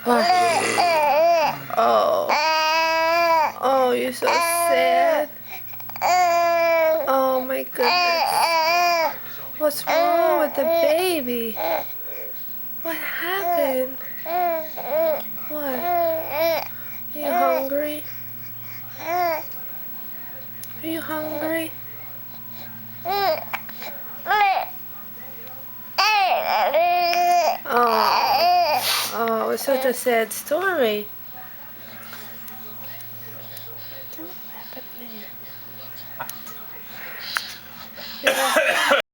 What? Oh. Oh, you're so sad. Oh my goodness. What's wrong with the baby? What happened? What? Are you hungry? Are you hungry? Oh, it's such a sad story. Don't laugh at me.